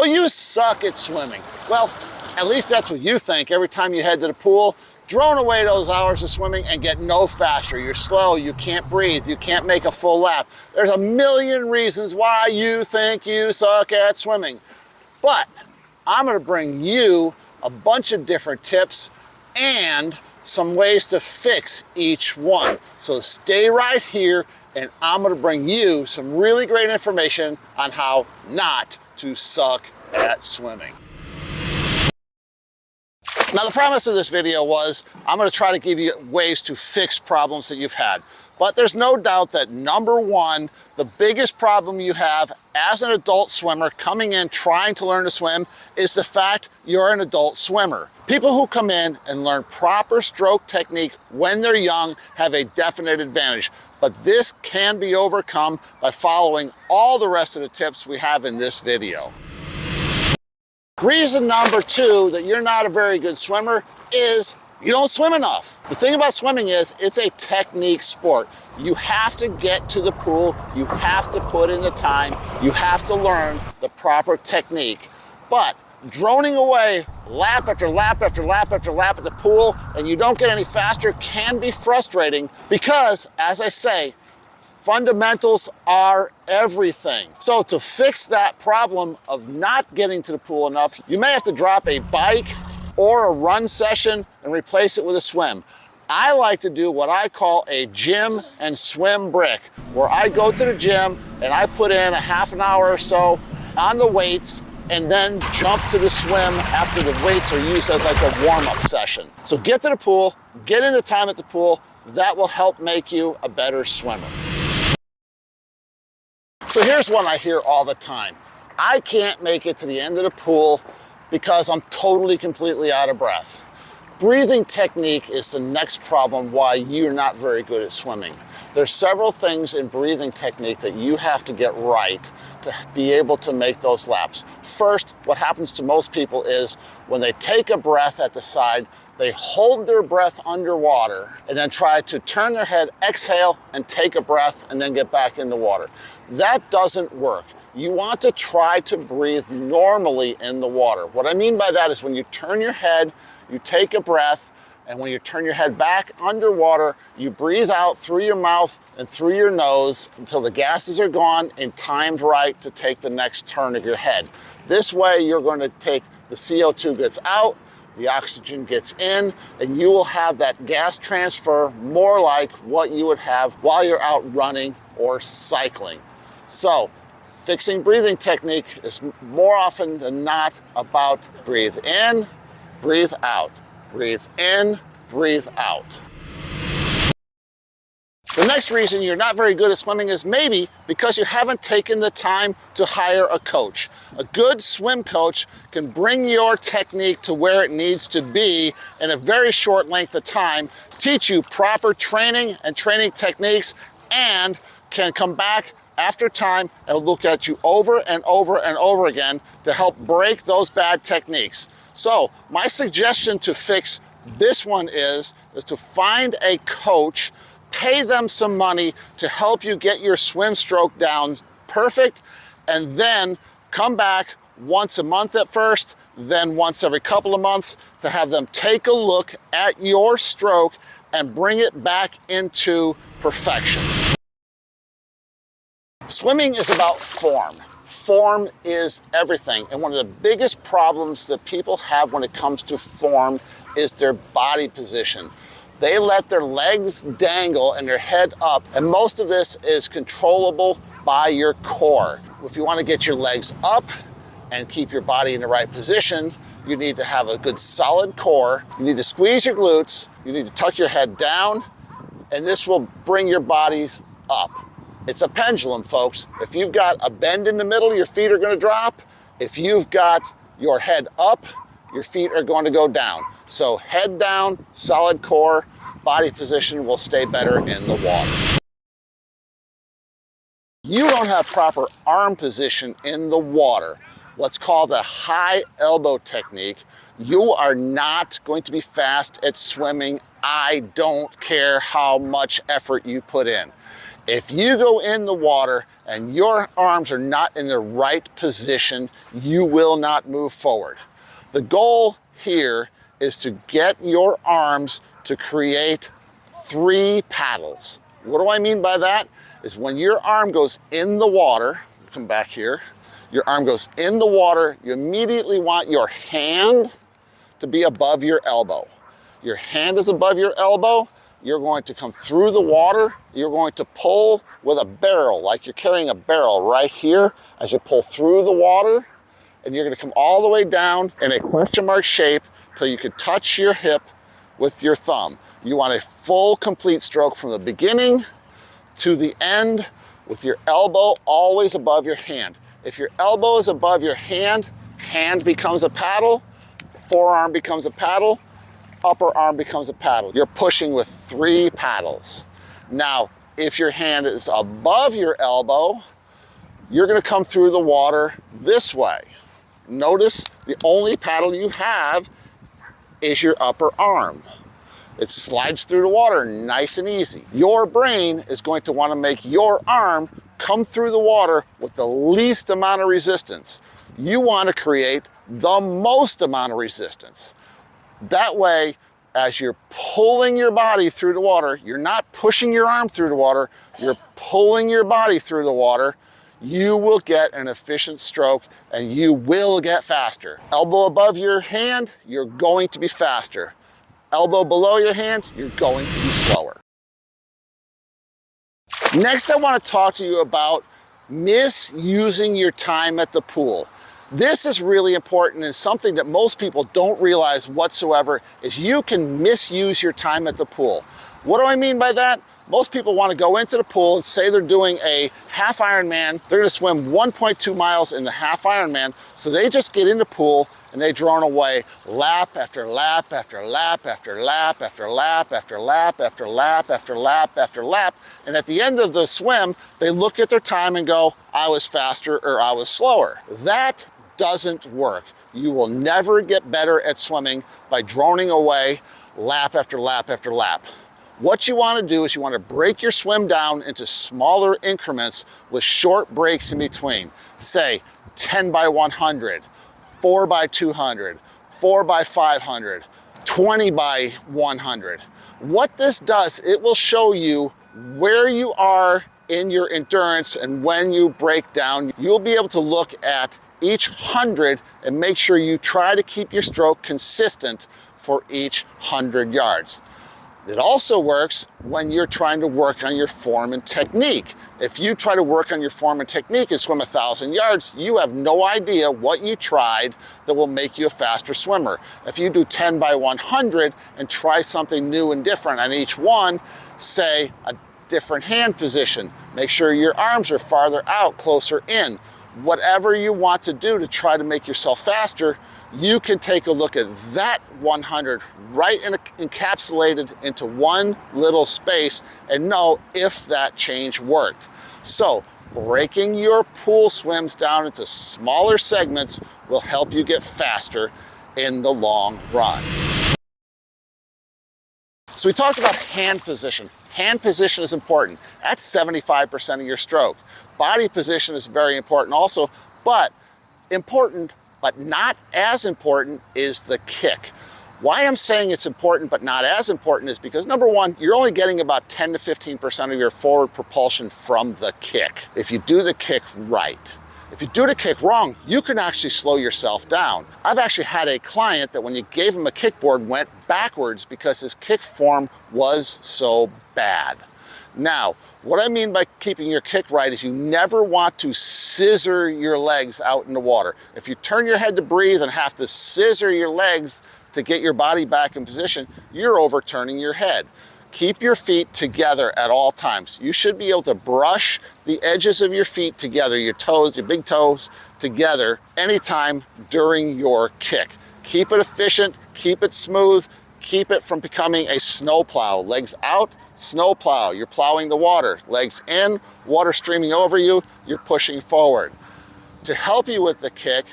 So you suck at swimming. Well, at least that's what you think every time you head to the pool. Drone away those hours of swimming and get no faster. You're slow, you can't breathe, you can't make a full lap. There's a million reasons why you think you suck at swimming. But I'm gonna bring you a bunch of different tips and some ways to fix each one. So stay right here and I'm gonna bring you some really great information on how not to suck at swimming. Now, the promise of this video was I'm going to try to give you ways to fix problems that you've had. But there's no doubt that number one, the biggest problem you have as an adult swimmer coming in trying to learn to swim is the fact you're an adult swimmer. People who come in and learn proper stroke technique when they're young have a definite advantage. But this can be overcome by following all the rest of the tips we have in this video. Reason number two that you're not a very good swimmer is you don't swim enough. The thing about swimming is it's a technique sport. You have to get to the pool, you have to put in the time, you have to learn the proper technique. But droning away lap after lap after lap after lap at the pool and you don't get any faster can be frustrating because, as I say, fundamentals are everything. So to fix that problem of not getting to the pool enough, you may have to drop a bike or a run session and replace it with a swim. I like to do what I call a gym and swim brick, where I go to the gym and I put in a half an hour or so on the weights and then jump to the swim after the weights are used as like a warm-up session. So get to the pool, get in the time at the pool, that will help make you a better swimmer. So here's one I hear all the time. I can't make it to the end of the pool because I'm totally, completely out of breath. Breathing technique is the next problem why you're not very good at swimming. There's several things in breathing technique that you have to get right to be able to make those laps. First, what happens to most people is when they take a breath at the side, they hold their breath underwater and then try to turn their head, exhale, and take a breath and then get back in the water. That doesn't work. You want to try to breathe normally in the water. What I mean by that is when you turn your head, you take a breath, and when you turn your head back underwater, you breathe out through your mouth and through your nose until the gases are gone and timed right to take the next turn of your head. This way, you're going to take the CO2 gets out, the oxygen gets in, and you will have that gas transfer more like what you would have while you're out running or cycling. So, fixing breathing technique is more often than not about breathe in, breathe out. Breathe in, breathe out. The next reason you're not very good at swimming is maybe because you haven't taken the time to hire a coach. A good swim coach can bring your technique to where it needs to be in a very short length of time, teach you proper training and training techniques, and can come back after time and look at you over and over and over again to help break those bad techniques. So my suggestion to fix this one is to find a coach, pay them some money to help you get your swim stroke down perfect, and then come back once a month at first, then once every couple of months to have them take a look at your stroke and bring it back into perfection. Swimming is about form. Form is everything, and one of the biggest problems that people have when it comes to form is their body position. They let their legs dangle and their head up, and most of this is controllable by your core. If you want to get your legs up and keep your body in the right position, you need to have a good solid core. You need to squeeze your glutes, you need to tuck your head down, and this will bring your bodies up. It's a pendulum, folks. If you've got a bend in the middle, your feet are going to drop. If you've got your head up, your feet are going to go down. So head down, solid core, body position will stay better in the water. You don't have proper arm position in the water, what's called a high elbow technique. You are not going to be fast at swimming. I don't care how much effort you put in. If you go in the water and your arms are not in the right position, you will not move forward. The goal here is to get your arms to create 3 paddles. What do I mean by that? Is when your arm goes in the water, come back here, your arm goes in the water, you immediately want your hand to be above your elbow. Your hand is above your elbow, you're going to come through the water, you're going to pull with a barrel, like you're carrying a barrel right here as you pull through the water, and you're gonna come all the way down in a question mark shape till you can touch your hip with your thumb. You want a full, complete stroke from the beginning to the end with your elbow always above your hand. If your elbow is above your hand, hand becomes a paddle, forearm becomes a paddle, upper arm becomes a paddle. You're pushing with 3 paddles. Now, if your hand is above your elbow, you're gonna come through the water this way. Notice the only paddle you have is your upper arm. It slides through the water nice and easy. Your brain is going to want to make your arm come through the water with the least amount of resistance. You want to create the most amount of resistance. That way, as you're pulling your body through the water, you're not pushing your arm through the water, you're pulling your body through the water, you will get an efficient stroke and you will get faster. Elbow above your hand, you're going to be faster. Elbow below your hand, you're going to be slower. Next, I want to talk to you about misusing your time at the pool. This is really important and something that most people don't realize whatsoever is you can misuse your time at the pool. What do I mean by that? Most people want to go into the pool and say they're doing a half Ironman. They're going to swim 1.2 miles in the half Ironman. So they just get in the pool and they drone away lap after lap after lap after lap after lap after lap after lap after lap after lap. And at the end of the swim, they look at their time and go, I was faster or I was slower. That doesn't work. You will never get better at swimming by droning away lap after lap after lap. What you want to do is you want to break your swim down into smaller increments with short breaks in between. Say 10 by 100, 4 by 200, 4 by 500, 20 by 100. What this does, it will show you where you are in your endurance, and when you break down, you'll be able to look at each 100 and make sure you try to keep your stroke consistent for each 100 yards. It also works when you're trying to work on your form and technique. If you try to work on your form and technique and swim 1,000 yards, you have no idea what you tried that will make you a faster swimmer. If you do 10 by 100 and try something new and different on each one, say a different hand position, make sure your arms are farther out, closer in. Whatever you want to do to try to make yourself faster, you can take a look at that 100 right encapsulated into one little space and know if that change worked. So breaking your pool swims down into smaller segments will help you get faster in the long run. So we talked about hand position. Hand position is important. That's 75% of your stroke. Body position is very important also, but not as important is the kick. Why I'm saying it's important but not as important is because number one, you're only getting about 10 to 15% of your forward propulsion from the kick. If you do the kick right. If you do the kick wrong, you can actually slow yourself down. I've actually had a client that when you gave him a kickboard went backwards because his kick form was so bad. Now, what I mean by keeping your kick right is you never want to scissor your legs out in the water. If you turn your head to breathe and have to scissor your legs to get your body back in position, you're overturning your head. Keep your feet together at all times. You should be able to brush the edges of your feet together, your toes, your big toes together anytime during your kick. Keep it efficient, keep it smooth, keep it from becoming a snowplow. Legs out, snowplow. You're plowing the water. Legs in, water streaming over you, you're pushing forward. To help you with the kick,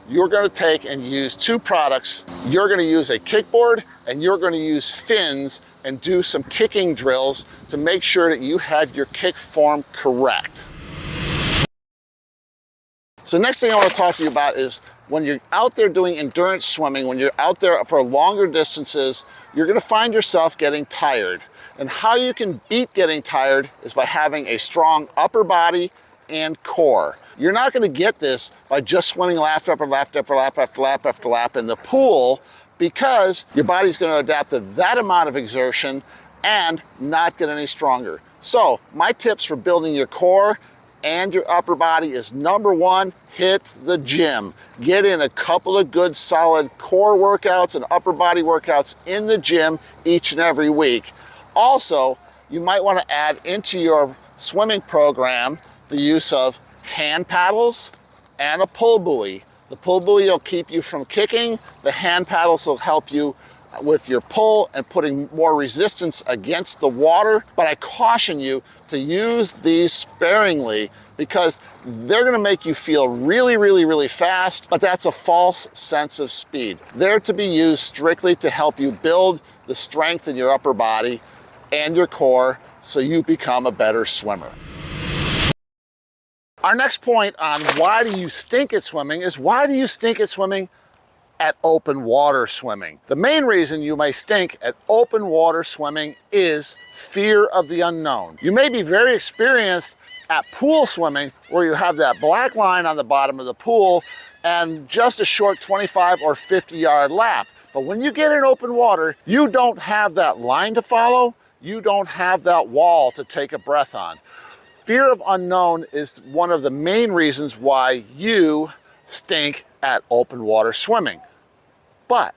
you're going to take and use 2 products. You're going to use a kickboard and you're going to use fins and do some kicking drills to make sure that you have your kick form correct. So the next thing I want to talk to you about is when you're out there doing endurance swimming, when you're out there for longer distances, you're going to find yourself getting tired. And how you can beat getting tired is by having a strong upper body and core. You're not going to get this by just swimming lap after lap after lap after lap after lap in the pool, because your body's going to adapt to that amount of exertion and not get any stronger. So my tips for building your core and your upper body is, number one, hit the gym. Get in a couple of good solid core workouts and upper body workouts in the gym each and every week. Also, you might want to add into your swimming program the use of hand paddles and a pull buoy. The pull buoy will keep you from kicking. The hand paddles will help you with your pull and putting more resistance against the water. But I caution you to use these sparingly, because they're going to make you feel really, really, really fast, but that's a false sense of speed. They're to be used strictly to help you build the strength in your upper body and your core so you become a better swimmer. Our next point on why do you stink at swimming is, why do you stink at swimming at open water swimming? The main reason you may stink at open water swimming is fear of the unknown. You may be very experienced at pool swimming, where you have that black line on the bottom of the pool and just a short 25 or 50-yard lap. But when you get in open water, you don't have that line to follow. You don't have that wall to take a breath on. Fear of unknown is one of the main reasons why you stink at open water swimming. But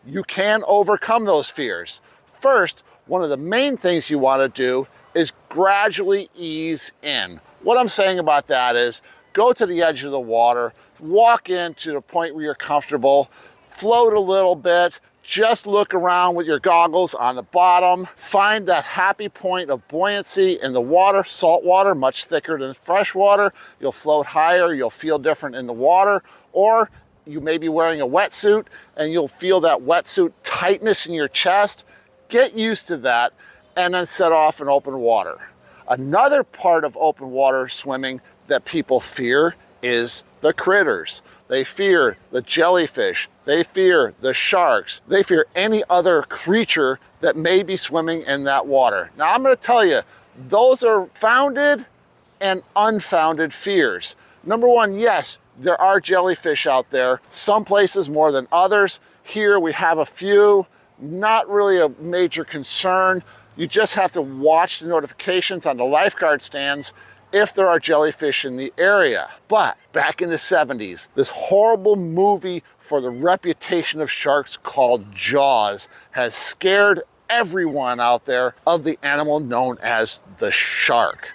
you can overcome those fears. First, one of the main things you want to do is gradually ease in. What I'm saying about that is, go to the edge of the water, walk in to the point where you're comfortable, float a little bit, just look around with your goggles on the bottom, find that happy point of buoyancy in the water. Salt water, much thicker than fresh water. You'll float higher, you'll feel different in the water. Or you may be wearing a wetsuit and you'll feel that wetsuit tightness in your chest. Get used to that and then set off in open water. Another part of open water swimming that people fear is the critters. They fear the jellyfish, they fear the sharks, they fear any other creature that may be swimming in that water. Now I'm going to tell you, those are founded and unfounded fears. Number one, yes, there are jellyfish out there, some places more than others. Here we have a few, not really a major concern. You just have to watch the notifications on the lifeguard stands if there are jellyfish in the area. But back in the 70s, this horrible movie for the reputation of sharks called Jaws has scared everyone out there of the animal known as the shark.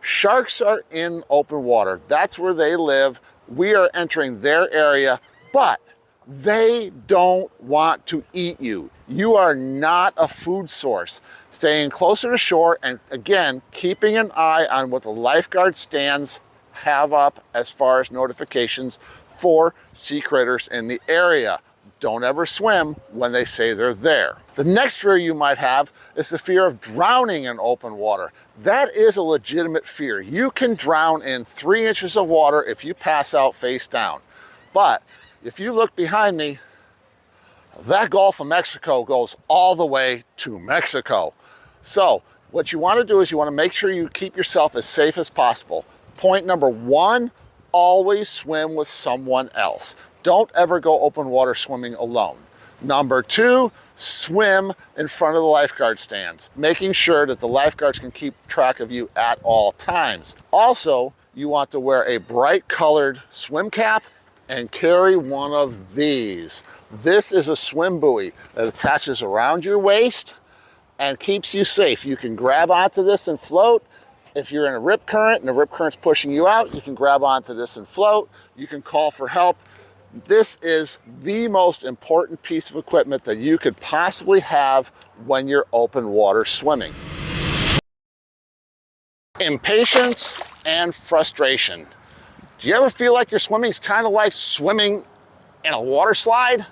Sharks are in open water. That's where they live. We are entering their area, but they don't want to eat you. You are not a food source. Staying closer to shore and, again, keeping an eye on what the lifeguard stands have up as far as notifications for sea critters in the area. Don't ever swim when they say they're there. The next fear you might have is the fear of drowning in open water. That is a legitimate fear. You can drown in 3 inches of water if you pass out face down. But if you look behind me, that Gulf of Mexico goes all the way to Mexico. So what you want to do is you want to make sure you keep yourself as safe as possible. Point number one, always swim with someone else. Don't ever go open water swimming alone. Number two, swim in front of the lifeguard stands, making sure that the lifeguards can keep track of you at all times. Also, you want to wear a bright colored swim cap and carry one of these. This is a swim buoy that attaches around your waist and keeps you safe. You can grab onto this and float. If you're in a rip current and the rip current's pushing you out, you can grab onto this and float. You can call for help. This is the most important piece of equipment that you could possibly have when you're open water swimming. Impatience and frustration. Do you ever feel like your swimming is kind of like swimming in a water slide?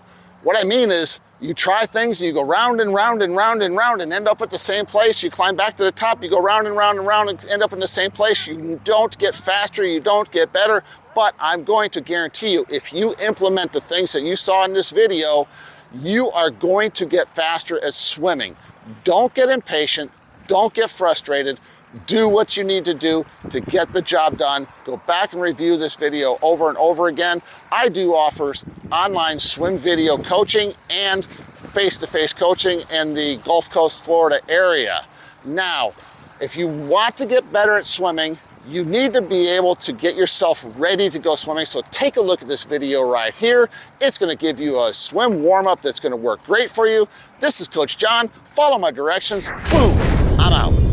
What I mean is, You try things, you go round and round and round and round and end up at the same place. You climb back to the top, you go round and round and round and end up in the same place. You don't get faster, you don't get better, but I'm going to guarantee you, if you implement the things that you saw in this video, you are going to get faster at swimming. Don't get impatient, don't get frustrated. Do what you need to do to get the job done. Go back and review this video over and over again. I do offer online swim video coaching and face-to-face coaching in the Gulf Coast, Florida area. Now, if you want to get better at swimming, you need to be able to get yourself ready to go swimming. So take a look at this video right here. It's gonna give you a swim warm-up that's gonna work great for you. This is Coach John. Follow my directions. Boom, I'm out.